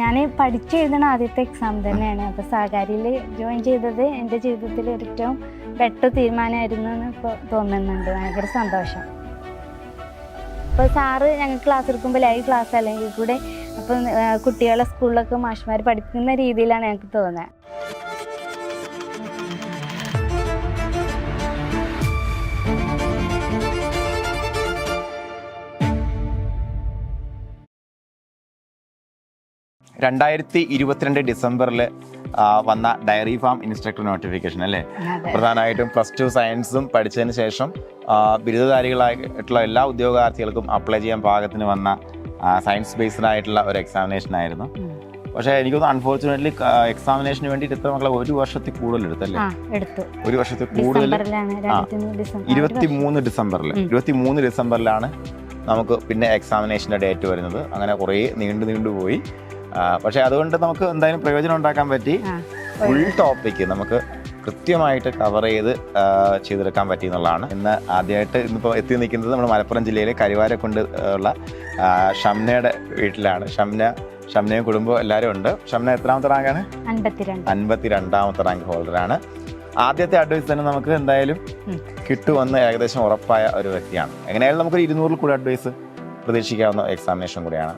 ഞാൻ പഠിച്ചെഴുതണ ആദ്യത്തെ എക്സാം തന്നെയാണ്. അപ്പോൾ സഹകാരിയിൽ ജോയിൻ ചെയ്തത് എൻ്റെ ജീവിതത്തിൽ ഏറ്റവും ബെറ്റർ തീരുമാനമായിരുന്നു എന്ന് ഇപ്പോൾ തോന്നുന്നുണ്ട്. ഭയങ്കര സന്തോഷം. ഇപ്പോൾ സാറ് ഞങ്ങൾക്ക് ക്ലാസ് എടുക്കുമ്പോൾ ലൈവ് ക്ലാസ് അല്ലെങ്കിൽ കൂടെ അപ്പം കുട്ടികളെ സ്കൂളിലൊക്കെ മാഷ്മാർ പഠിക്കുന്ന രീതിയിലാണ് ഞങ്ങൾക്ക് തോന്നുന്നത്. ഡിസംബറിൽ വന്ന ഡയറി ഫാം ഇൻസ്ട്രക്ടർ നോട്ടിഫിക്കേഷൻ അല്ലേ? പ്രധാനമായിട്ടും +2 സയൻസും പഠിച്ചതിന് ശേഷം ബിരുദധാരികളായിട്ടുള്ള എല്ലാ ഉദ്യോഗാർത്ഥികൾക്കും അപ്ലൈ ചെയ്യാൻ പാകത്തിന് വന്ന സയൻസ് ബേസ്ഡ് ആയിട്ടുള്ള ഒരു എക്സാമിനേഷൻ ആയിരുന്നു. പക്ഷേ എനിക്കൊന്ന് അൺഫോർച്ചുനേറ്റ്ലി എക്സാമിനേഷന് വേണ്ടിയിട്ട് എത്ര മക്കളെ 1 വർഷത്തിൽ കൂടുതൽ എടുത്തല്ലേ? 1 വർഷത്തിൽ കൂടുതൽ 23 ഡിസംബറിലാണ് നമുക്ക് പിന്നെ എക്സാമിനേഷൻ്റെ ഡേറ്റ് വരുന്നത്. അങ്ങനെ കുറേ നീണ്ടുപോയി. പക്ഷെ അതുകൊണ്ട് നമുക്ക് എന്തായാലും പ്രയോജനം ഉണ്ടാക്കാൻ പറ്റി. ഫുൾ ടോപ്പിക്ക് നമുക്ക് കൃത്യമായിട്ട് കവർ ചെയ്തെടുക്കാൻ പറ്റി എന്നുള്ളതാണ്. ഇന്നിപ്പോൾ എത്തി നിൽക്കുന്നത് നമ്മൾ മലപ്പുറം ജില്ലയിലെ കരുവാരക്കുണ്ട് ഉള്ള ഷംനയുടെ വീട്ടിലാണ്. ഷംനയും കുടുംബവും എല്ലാവരും ഉണ്ട്. ഷംന എത്രാമത്തെ റാങ്കാണ്? 52ാമത്തെ റാങ്ക് ഹോൾഡറാണ്. ആദ്യത്തെ അഡ്വൈസ് തന്നെ നമുക്ക് എന്തായാലും കിട്ടുമെന്ന് ഏകദേശം ഉറപ്പായ ഒരു വ്യക്തിയാണ്. എങ്ങനെയായാലും നമുക്കൊരു 200 കൂടി അഡ്വൈസ് പ്രതീക്ഷിക്കാവുന്ന എക്സാമിനേഷൻ കൂടിയാണ്.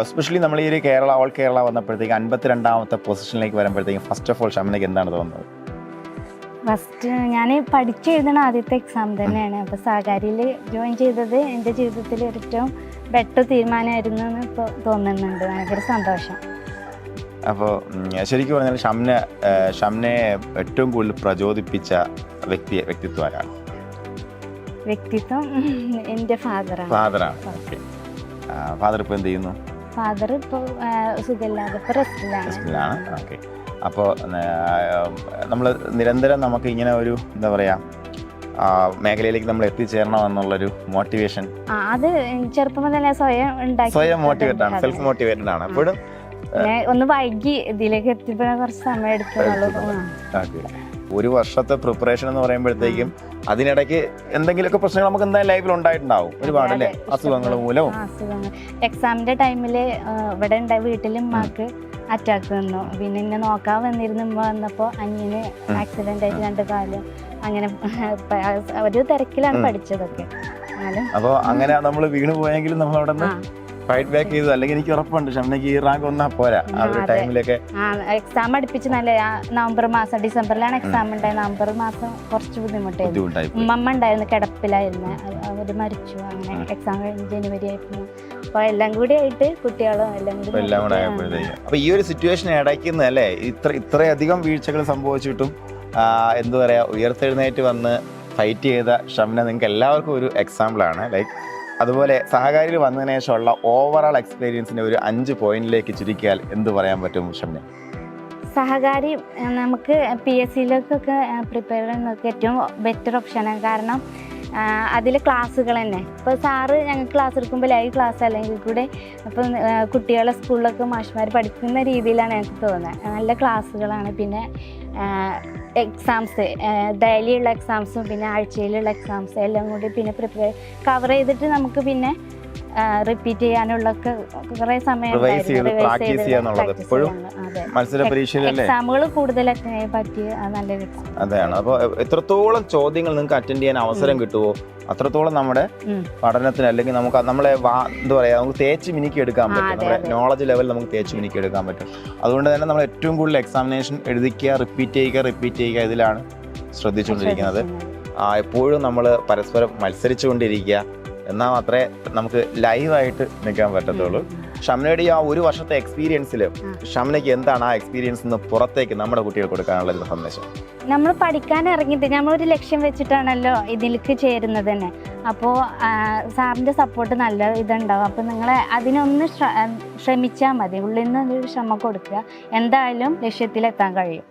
എസ്പെഷ്യലി നമ്മൾ ഈ ഒരു ഓൾ കേരള വന്നപ്പോഴത്തേക്ക് 52ാമത്തെ പൊസിഷനിലേക്ക് വരുമ്പോഴത്തേക്കും ഫസ്റ്റ് ഓഫ് ഓൾ ഷംനയ്ക്ക് എന്താണ് തോന്നുന്നത്? ഫസ്റ്റ് ഞാൻ പഠിച്ചെഴുതണ ആദ്യത്തെ എക്സാം തന്നെയാണ്. അപ്പോൾ സഹകാരിയിൽ ജോയിൻ ചെയ്തത് എൻ്റെ ജീവിതത്തിൽ ഏറ്റവും ബെറ്റർ തീരുമാനമായിരുന്നു എന്ന് ഇപ്പോൾ തോന്നുന്നുണ്ട്. ഭയങ്കര സന്തോഷം. അപ്പോൾ ശരിക്കും പറഞ്ഞാൽ ഷംനയെ ഏറ്റവും കൂടുതൽ പ്രചോദിപ്പിച്ച വ്യക്തിത്വം ആരാണ്? വ്യക്തിത്വം എൻ്റെ ഫാദറാണ്. ഓക്കെ. ഫാദർ ഇപ്പോൾ എന്ത് ചെയ്യുന്നു? ഫാദർ ഇപ്പോൾ സുഖമില്ലാതെ ഇപ്പോൾ റെസ്റ്റിലാണ്. ഓക്കെ. അപ്പോൾ നമ്മൾ നിരന്തരം നമുക്ക് ഇങ്ങനെ ഒരു എന്താ പറയുക മേഖലയിലേക്ക് നമ്മൾ എത്തിച്ചേരണം എന്നുള്ളൊരു മോട്ടിവേഷൻ അത് ചെറുപ്പം മുതലേ സ്വയം മോട്ടിവേറ്റഡ് ആണ്, സെൽഫ് മോട്ടിവേറ്റഡ് ആണ്. എപ്പോഴും ഒന്ന് വൈകി ഇതിലേക്ക് എത്തിപ്പെടാൻ കുറച്ച് സമയം എടുക്കുന്നുള്ളൂ. 1 വർഷത്തെ പ്രിപ്പറേഷൻ എന്ന് പറയുമ്പോഴത്തേക്കും അതിനിടയ്ക്ക് എന്തെങ്കിലുമൊക്കെ പ്രശ്നങ്ങൾ നമുക്ക് എന്തായാലും ലൈഫിൽ ഉണ്ടായിട്ടുണ്ടാവും ഒരുപാട് അല്ലേ? അസുഖങ്ങൾ മൂലവും. എക്സാമിന്റെ ടൈമിൽ ഇവിടെ വീട്ടിൽ ഉമ്മാക്ക് അറ്റാക്ക് വന്നു. പിന്നെ എന്നെ നോക്കാൻ വന്നിരുന്ന ഉമ്മ വന്നപ്പോൾ അനിയന് ആക്സിഡന്റ് ആയിട്ട് 2 കാലും അങ്ങനെ ഒരു തിരക്കിലാണ് പഠിച്ചതൊക്കെ. അപ്പോൾ അങ്ങനെ നമ്മൾ വീണ് പോയെങ്കിലും നമ്മൾ അവിടെ ഫൈറ്റ് ബാക്ക് ചെയ്തു. അല്ലെങ്കിൽ എനിക്ക് ഉറപ്പുണ്ട് ഷംനയ്ക്ക് ഈ റാങ്ക് ഒന്നാ പോരാ. ആ ഒരു ടൈമിലൊക്കെ എക്സാം അടുപ്പിച്ച് നല്ല നവംബർ മാസം, ഡിസംബറിലാണ് എക്സാം ഉണ്ടായത്. നവംബർ മാസം കുറച്ച് ബുദ്ധിമുട്ടായിരുന്നു. ഉമ്മ ഉണ്ടായിരുന്നു, കിടപ്പിലായിരുന്നു, അവര് മരിച്ചു. അങ്ങനെ എക്സാം കഴിഞ്ഞ് ജനുവരി ആയിരുന്നു. അപ്പൊ എല്ലാം കൂടി ആയിട്ട് കുട്ടികളും എല്ലാം കൂടെ ആയപ്പോഴത്തേക്ക് അപ്പൊ ഈ ഒരു സിറ്റുവേഷൻ ഇടയ്ക്കുന്നല്ലേ ഇത്രയധികം വീഴ്ചകൾ സംഭവിച്ചിട്ടും എന്താ പറയാ ഉയർത്തെഴുന്നേറ്റ് വന്ന് ഫൈറ്റ് ചെയ്ത ഷംന നിങ്ങൾക്ക് എല്ലാവർക്കും ഒരു എക്സാമ്പിളാണ്. ലൈക്ക് അതുപോലെ സഹകാരിയിൽ വന്നതിന് ശേഷമുള്ള ഓവറോൾ എക്സ്പീരിയൻസിനെ ഒരു 5 പോയിന്റിലേക്ക് ചുരുക്കിയാൽ എന്ത് പറയാൻ പറ്റും ഷംന? സഹകാരി നമുക്ക് PSCയിലേക്കൊക്കെ പ്രിപ്പയർ ചെയ്യുന്നതൊക്കെ ഏറ്റവും ബെറ്റർ ഓപ്ഷനാണ്. കാരണം അതിൽ ക്ലാസ്സുകൾ തന്നെ ഇപ്പോൾ സാറ് ഞങ്ങൾക്ക് ക്ലാസ് എടുക്കുമ്പോൾ ലൈവ് ക്ലാസ് അല്ലെങ്കിൽ കൂടെ അപ്പം കുട്ടികളെ സ്കൂളിലൊക്കെ മാഷ്മാർ പഠിക്കുന്ന രീതിയിലാണ് ഞങ്ങൾക്ക് തോന്നുന്നത്. നല്ല ക്ലാസ്സുകളാണ്. പിന്നെ എക്സാംസ് ഡെയിലി ഉള്ള എക്സാംസും പിന്നെ ആഴ്ചയിലുള്ള എക്സാംസ് എല്ലാം കൂടി പിന്നെ കവർ ചെയ്തിട്ട് നമുക്ക് പിന്നെ റിപ്പീറ്റ് ചെയ്യാനുള്ള കുറെ സമയം എക്സാമുകൾ കൂടുതലൊക്കെ പറ്റിയ നല്ലൊരു. അതെയാണ്. അപ്പോൾ എത്രത്തോളം ചോദ്യങ്ങൾ നിങ്ങൾക്ക് അറ്റൻഡ് ചെയ്യാൻ അവസരം കിട്ടുമോ അത്രത്തോളം നമ്മുടെ പഠനത്തിന് അല്ലെങ്കിൽ നമുക്ക് നമ്മളെ എന്താ പറയാ നമുക്ക് തേച്ച് മിനുക്കി എടുക്കാൻ പറ്റും. നമ്മുടെ നോളജ് ലെവൽ നമുക്ക് തേച്ച് മിനുക്കി എടുക്കാൻ പറ്റും. അതുകൊണ്ട് തന്നെ നമ്മൾ ഏറ്റവും കൂടുതൽ എക്സാമിനേഷൻ എഴുതിക്കുക, റിപ്പീറ്റ് ചെയ്യുക ഇതിലാണ് ശ്രദ്ധിച്ചുകൊണ്ടിരിക്കുന്നത്. എപ്പോഴും നമ്മൾ പരസ്പരം മത്സരിച്ചുകൊണ്ടിരിക്കുക. എന്നാൽ മാത്രമേ നമുക്ക് ലൈവായിട്ട് നിൽക്കാൻ പറ്റത്തുള്ളൂ. ഷംനയുടെ ആ 1 വർഷത്തെ എക്സ്പീരിയൻസിൽ ഷംനയ്ക്ക് എന്താണ് ആ എക്സ്പീരിയൻസ് പുറത്തേക്ക് നമ്മുടെ കുട്ടികൾ കൊടുക്കാനുള്ള ഒരു സന്ദേശം? നമ്മൾ പഠിക്കാൻ ഇറങ്ങിയിട്ട് നമ്മളൊരു ലക്ഷ്യം വെച്ചിട്ടാണല്ലോ ഇതിലേക്ക് ചേരുന്നത് തന്നെ. അപ്പോൾ സാറിൻ്റെ സപ്പോർട്ട് നല്ല ഇതുണ്ടാവും. അപ്പോൾ നിങ്ങൾ അതിനൊന്ന് ശ്രമിച്ചാൽ മതി. ഉള്ളിൽ നിന്ന് ഒരു ശ്രമം കൊടുക്കുക. എന്തായാലും ലക്ഷ്യത്തിലെത്താൻ കഴിയും.